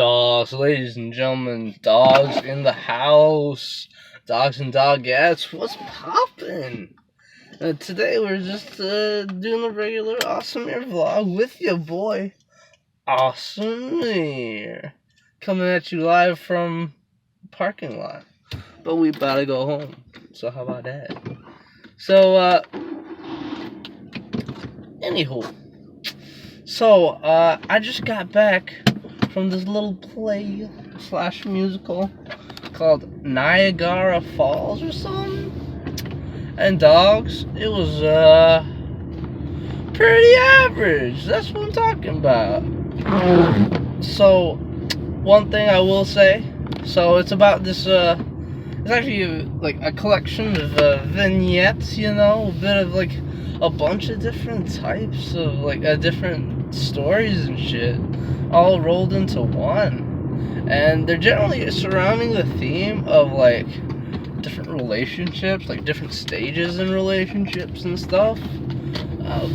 Dogs, ladies and gentlemen, dogs in the house, dogs and dogettes, what's poppin'? Today we're just doing a regular Awesome Air vlog with your boy, Awesome Air, coming at you live from the parking lot, but we about to go home, so how about that? So, anywho, I just got back from this little play / musical called Niagara Falls or something. And dogs, it was pretty average. That's what I'm talking about. So one thing I will say, so it's about this it's actually like a collection of vignettes, you know, a bit of like a bunch of different types of like different stories and shit, all rolled into one, and they're generally surrounding the theme of like different relationships, like different stages in relationships and stuff.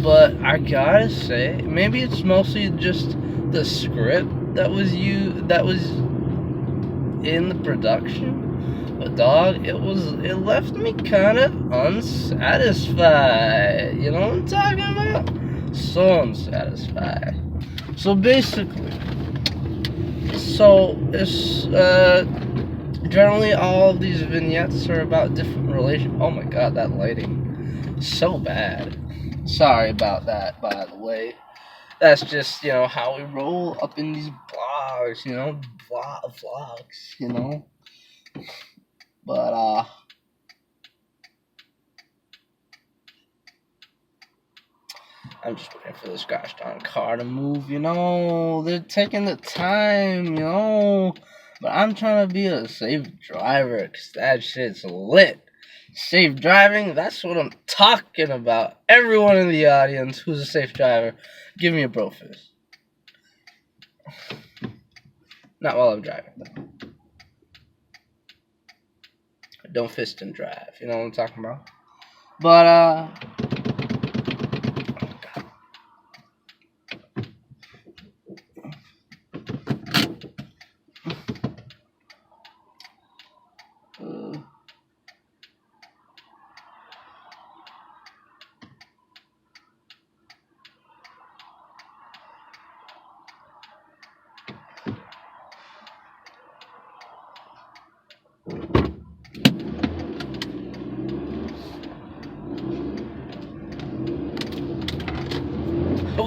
But I gotta say, maybe it's mostly just the script that was in the production. But dog, it left me kind of unsatisfied. You know what I'm talking about? So unsatisfied. So basically, it's generally all of these vignettes are about different relations. Oh my god, that lighting, so bad. Sorry about that, by the way. That's just, you know, how we roll up in these blogs, you know, vlogs, you know. But I'm just waiting for this gosh darn car to move, you know. They're taking the time, you know. But I'm trying to be a safe driver, because that shit's lit. Safe driving, that's what I'm talking about. Everyone in the audience who's a safe driver, give me a bro fist. Not while I'm driving, though. Don't fist and drive, you know what I'm talking about? But,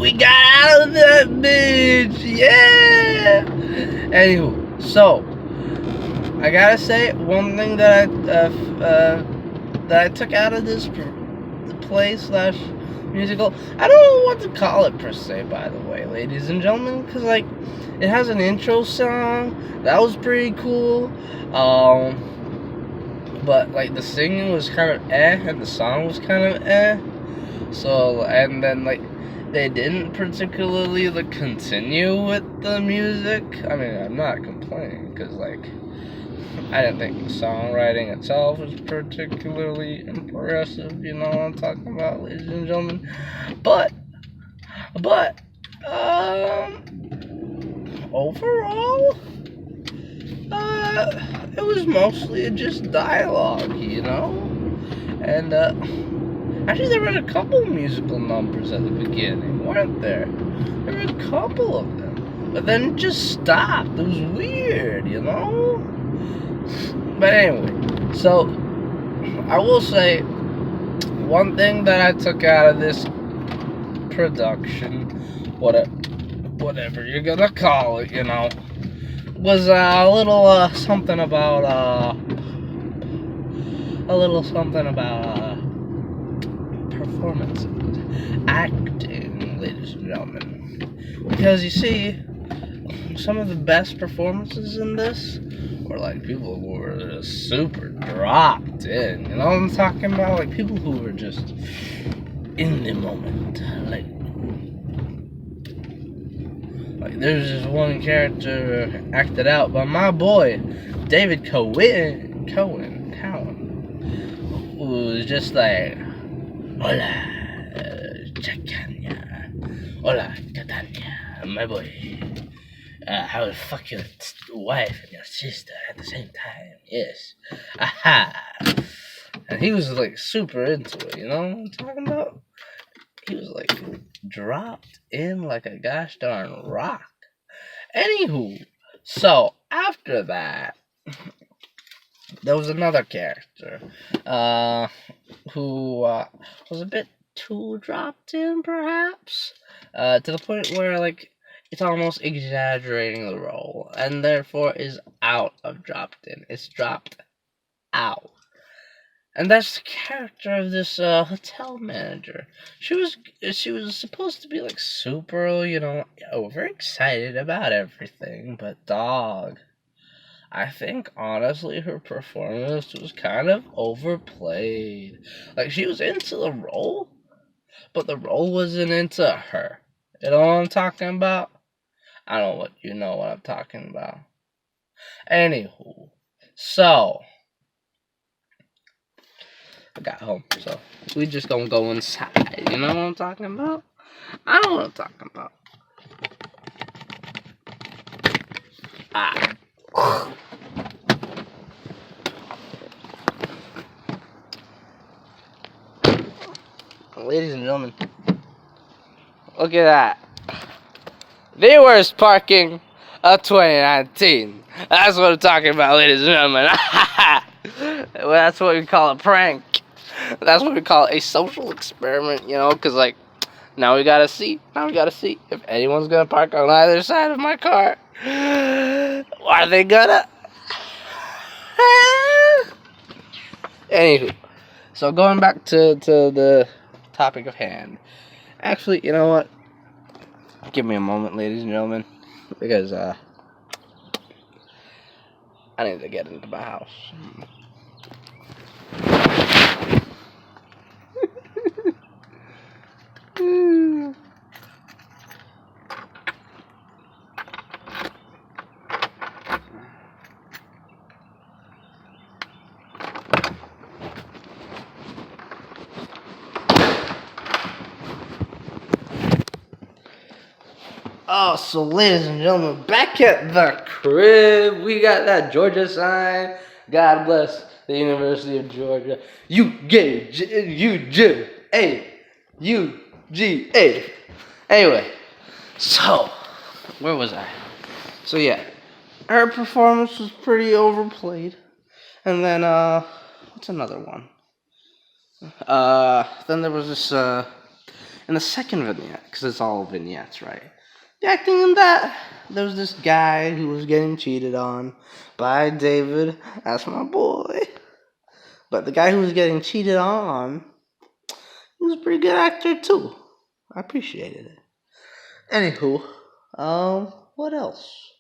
we got out of that bitch, yeah. Anywho, so I gotta say one thing that I took out of this play / musical. I don't know what to call it per se, by the way, ladies and gentlemen, because like it has an intro song that was pretty cool. But like the singing was kind of and the song was kind of So, and then like they didn't particularly like continue with the music. I mean, I'm not complaining, because like I didn't think the songwriting itself was particularly impressive, you know what I'm talking about, ladies and gentlemen. But overall, it was mostly just dialogue, you know. And actually, there were a couple musical numbers at the beginning, weren't there? There were a couple of them, but then it just stopped. It was weird, you know? But anyway, so I will say one thing that I took out of this production, whatever you're gonna call it, you know, was a little something about performances, acting, ladies and gentlemen. Because you see, some of the best performances in this were like people who were just super dropped in. You know what I'm talking about? Like people who were just in the moment. Like there's this one character acted out by my boy David Cowan, who was just like, "Hola, Chacanya, hola, Catania, my boy." I would fuck your wife and your sister at the same time. Yes. Aha. And he was like super into it, you know what I'm talking about? He was like dropped in like a gosh darn rock. Anywho, so after that, there was another character uh, who was a bit too dropped in, perhaps, to the point where like it's almost exaggerating the role, and therefore is out of dropped in. It's dropped out. And that's the character of this hotel manager. She was supposed to be like super, over excited about everything, but dog, I think honestly her performance was kind of overplayed. Like she was into the role, but the role wasn't into her. You know what I'm talking about? I don't know what you know what I'm talking about. Anywho, so I got home, so we just gonna go inside. You know what I'm talking about? I know what I'm talking about. Ah. Ladies and gentlemen, look at that. The worst parking of 2019. That's what I'm talking about, ladies and gentlemen. Well, that's what we call a prank. That's what we call a social experiment, because, like, now we gotta see if anyone's gonna park on either side of my car. Are they gonna? Anywho, so going back to the topic of hand. Actually, you know what? Give me a moment, ladies and gentlemen, because I need to get into my house. Oh, so ladies and gentlemen, back at the crib, we got that Georgia sign. God bless the University of Georgia. UGA. Anyway, so where was I? So yeah, her performance was pretty overplayed. And then what's another one? Then there was this in the second vignette, because it's all vignettes, right? The acting in that, there was this guy who was getting cheated on by David. That's my boy. But the guy who was getting cheated on, he was a pretty good actor too. I appreciated it. Anywho, what else?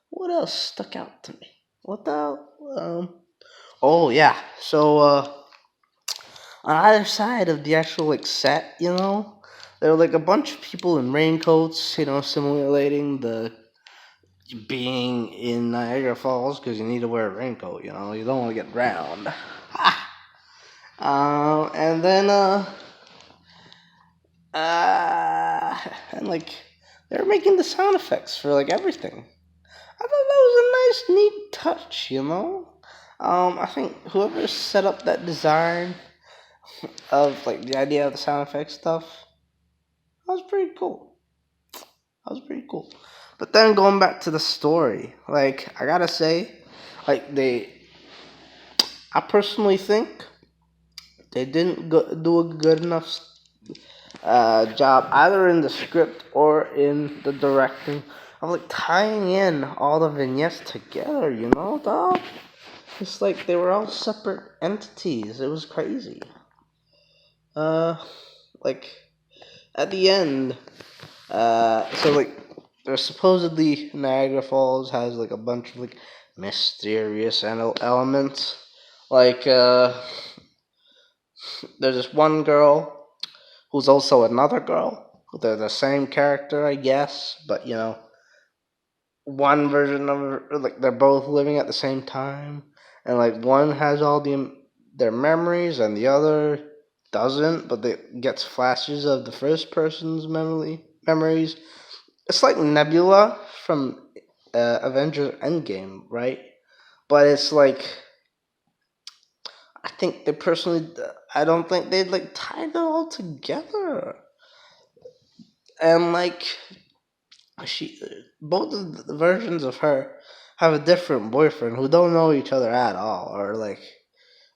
What else stuck out to me? Oh yeah. So on either side of the actual like set, there were like a bunch of people in raincoats, simulating the being in Niagara Falls, because you need to wear a raincoat, you don't want to get drowned. And then and like they were making the sound effects for like everything. I thought that was a nice, neat touch, I think whoever set up that design of like the idea of the sound effects stuff, that was pretty cool. But then going back to the story, like I gotta say, like I personally think they didn't do a good enough job either in the script or in the directing of like tying in all the vignettes together. Dog. It's like they were all separate entities. It was crazy. Like at the end, so like there's supposedly Niagara Falls has like a bunch of like mysterious elements. Like there's this one girl who's also another girl. They're the same character, I guess, but one version of her, like they're both living at the same time, and like one has all their memories and the other doesn't, but it gets flashes of the first person's memories. It's like Nebula from Avengers Endgame, right? But it's like I don't think they'd like tie it all together. And like she, both of the versions of her have a different boyfriend who don't know each other at all, or like,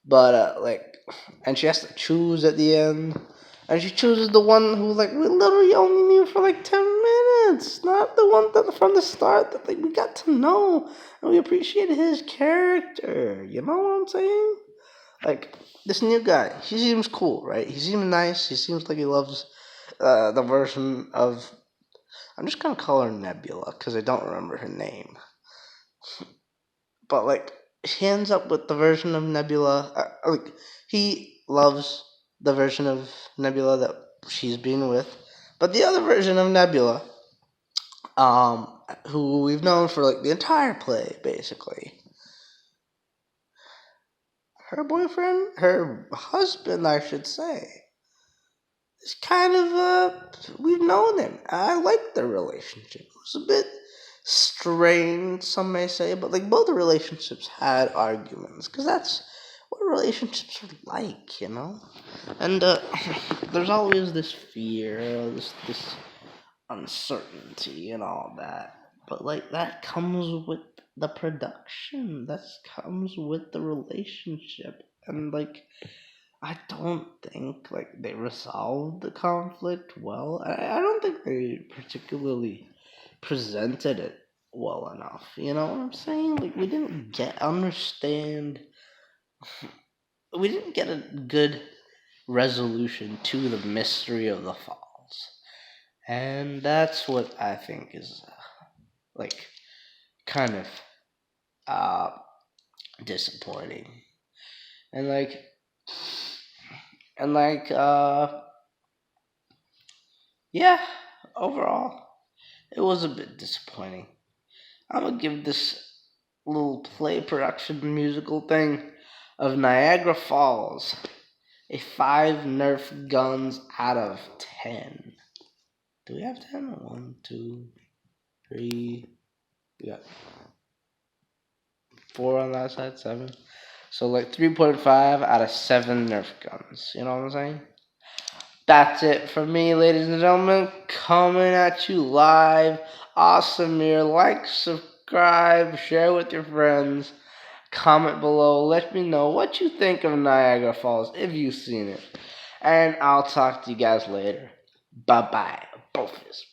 but and she has to choose at the end. And she chooses the one who, like, we literally only knew for like 10 minutes, not the one that from the start that like we got to know and we appreciated his character. You know what I'm saying? Like this new guy, he seems cool, right? He seems nice. He seems like he loves the version of. I'm just gonna call her Nebula because I don't remember her name. But like he ends up with the version of Nebula. Like he loves the version of Nebula that she's been with, but the other version of Nebula, who we've known for like the entire play, basically, her husband, I should say, is kind of we've known him. I like their relationship. It was a bit strained, some may say, but like both the relationships had arguments because that's what relationships are like, you know. And there's always this fear, this uncertainty, and all that. But like that comes with the production. That comes with the relationship, and like I don't think like they resolved the conflict well. I don't think they particularly presented it well enough. You know what I'm saying? Like we didn't get a good resolution to the mystery of the falls. And that's what I think is like kind of uh disappointing. And like and like yeah, overall it was a bit disappointing. I'm gonna give this little play production musical thing of Niagara Falls a 5 Nerf guns out of 10. Do we have 10? 1, 2, 3. We got 4 on that side, 7. So like 3.5 out of 7 Nerf guns. You know what I'm saying? That's it for me, ladies and gentlemen. Coming at you live. Awesome here. Like, subscribe, share with your friends. Comment below. Let me know what you think of Niagara Falls if you've seen it. And I'll talk to you guys later. Bye bye. Both of us.